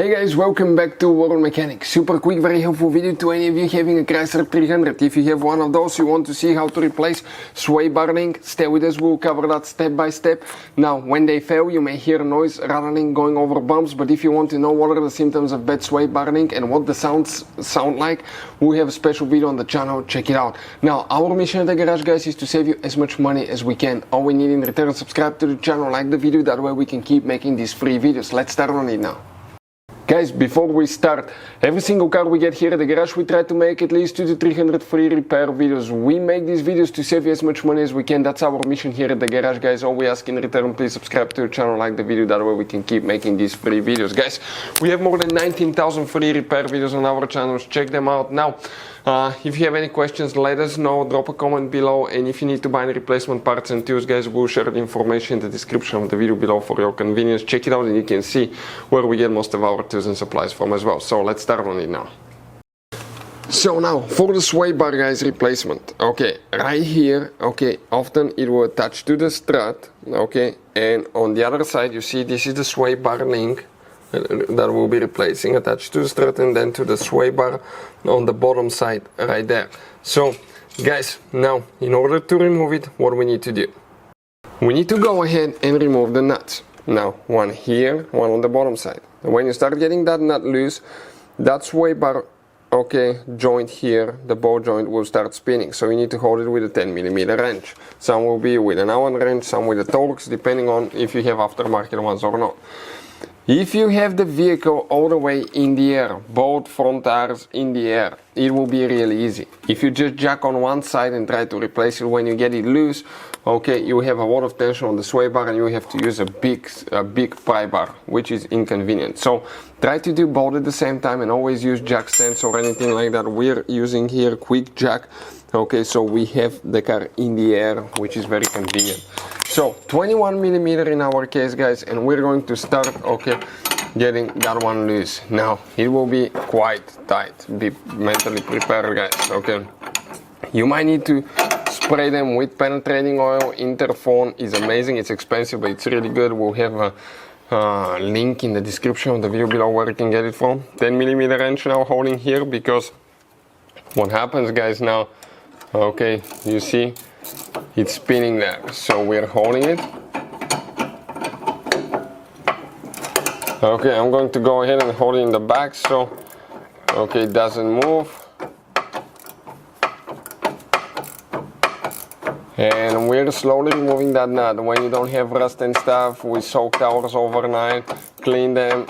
Hey guys, welcome back to World Mechanics. Super quick, very helpful video to any of you having a Chrysler 300. If you have one of those, you want to see how to replace sway bar link, stay with us, we'll cover that step by step. Now, when they fail, you may hear noise rattling going over bumps, but if you want to know what are the symptoms of bad sway bar link and what the sounds sound like, we have a special video on the channel, check it out. Now, our mission at the garage, guys, is to save you as much money as we can. All we need in return, subscribe to the channel, like the video, that way we can keep making these free videos. Let's start on it now. Guys, before we start, every single car we get here at the garage, we try to make at least 200 to 300 free repair videos. We make these videos to save you as much money as we can. That's our mission here at the garage, guys. All we ask in return, please subscribe to the channel, like the video, that way we can keep making these free videos. Guys, we have more than 19,000 free repair videos on our channels. Check them out now. If you have any questions, let us know, drop a comment below, and if you need to buy any replacement parts and tools, guys, we'll share the information in the description of the video below for your convenience. Check it out and you can see where we get most of our tools and supplies from as well. So let's start on it now. So now, for the sway bar, guys, replacement, okay, right here, okay, often it will attach to the strut, okay, and on the other side, you see this is the sway bar link that we'll be replacing, attached to the strut and then to the sway bar on the bottom side right there. So guys, now in order to remove it, what we need to do, we need to go ahead and remove the nuts. Now one here, one on the bottom side. When you start getting that nut loose, that sway bar, okay, joint here, the ball joint will start spinning, so you need to hold it with a 10mm wrench. Some will be with an Allen wrench, some with a Torx, depending on if you have aftermarket ones or not. If you have the vehicle all the way in the air, both front tires in the air, it will be really easy. If you just jack on one side and try to replace it when you get it loose, okay, you have a lot of tension on the sway bar and you have to use a big pry bar, which is inconvenient. So try to do both at the same time and always use jack stands or anything like that. We're using here quick jack, okay, so we have the car in the air, which is very convenient. So 21mm in our case, guys, and we're going to start, okay, getting that one loose. Now it will be quite tight. Be mentally prepared, guys, okay. You might need to spray them with penetrating oil. Interphone is amazing, it's expensive, but it's really good. We'll have a link in the description of the video below where you can get it from. 10mm wrench now holding here, because what happens, guys, now, okay, you see it's spinning there, so we're holding it. Okay, I'm going to go ahead and hold it in the back, so okay, it doesn't move. And we're slowly removing that nut. When you don't have rust and stuff, we soak ours overnight, clean them,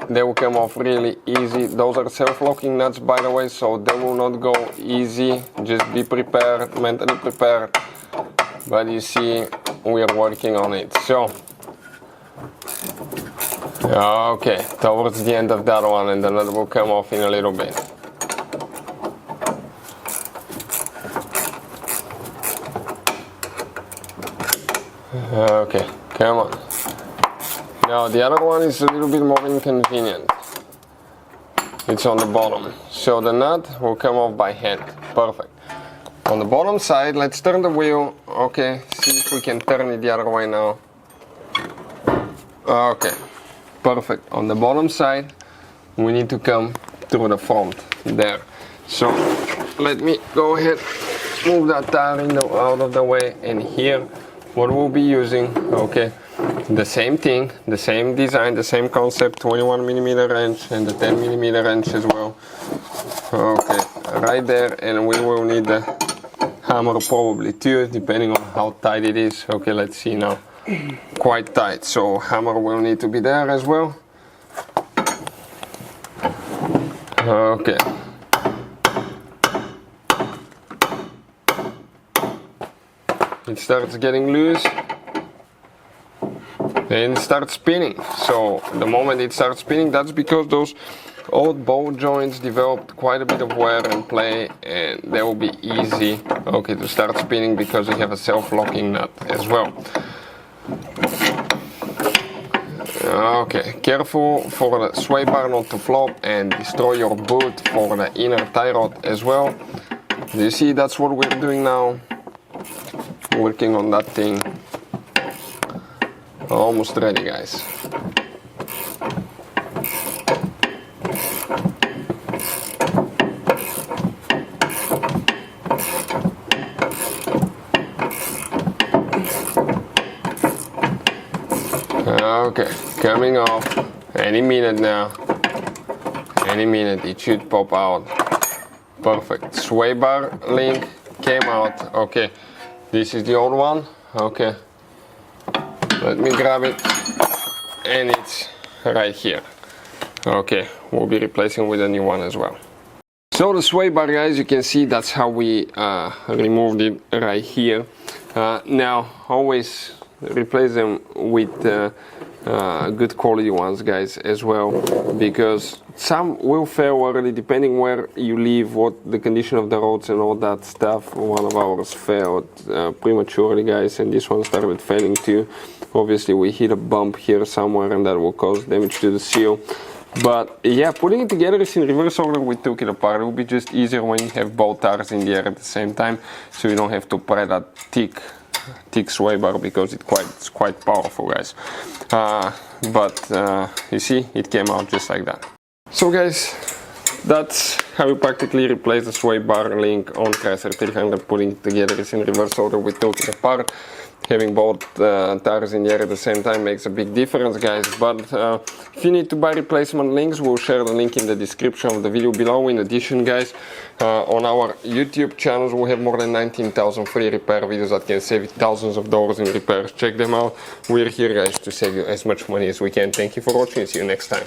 they will come off really easy. Those are self-locking nuts, by the way, so they will not go easy. Just be prepared, mentally prepared. But you see, we are working on it. So okay, towards the end of that one, and the nut will come off in a little bit. Okay, come on. Now the other one is a little bit more inconvenient. It's on the bottom, so the nut will come off by hand. Perfect. On the bottom side, let's turn the wheel. Okay, see if we can turn it the other way now. Okay, perfect. On the bottom side, we need to come through the front there. So let me go ahead, move that tire out of the way, and here what we'll be using, okay, the same thing, the same design, the same concept, 21mm wrench and the 10mm wrench as well. Okay, right there, and we will need the hammer probably too, depending on how tight it is. Okay, let's see now. Quite tight, so hammer will need to be there as well. Okay. It starts getting loose and it starts spinning. So the moment it starts spinning, that's because those old ball joints developed quite a bit of wear and play, and they will be easy, okay, to start spinning because we have a self-locking nut as well. Okay, careful for the sway bar not to flop and destroy your boot for the inner tie rod as well. Do you see, that's what we're doing now, working on that thing. Almost ready, guys. Okay, coming off. Any minute now. Any minute it should pop out. Perfect. Sway bar link came out. Okay, this is the old one. Okay, let me grab it, and it's right here. Okay, we'll be replacing with a new one as well. So the sway bar, guys, you can see that's how we removed it right here. Now always replace them with good quality ones, guys, as well, because some will fail already depending where you live, what the condition of the roads and all that stuff. One of ours failed prematurely, guys, and this one started failing too. Obviously we hit a bump here somewhere and that will cause damage to the seal. But yeah, putting it together is in reverse order. We took it apart. It will be just easier when you have both tires in the air at the same time, so you don't have to pry that thick sway bar, because it's quite powerful, guys. But you see, it came out just like that. So guys, that's how we practically replace the sway bar link on Chrysler 300. Putting it together is in reverse order. We took it apart. Having both tires in the air at the same time makes a big difference, guys. But if you need to buy replacement links, we'll share the link in the description of the video below. In addition, guys, on our YouTube channels we have more than 19,000 free repair videos that can save you thousands of dollars in repairs. Check them out. We're here, guys, to save you as much money as we can. Thank you for watching. See you next time.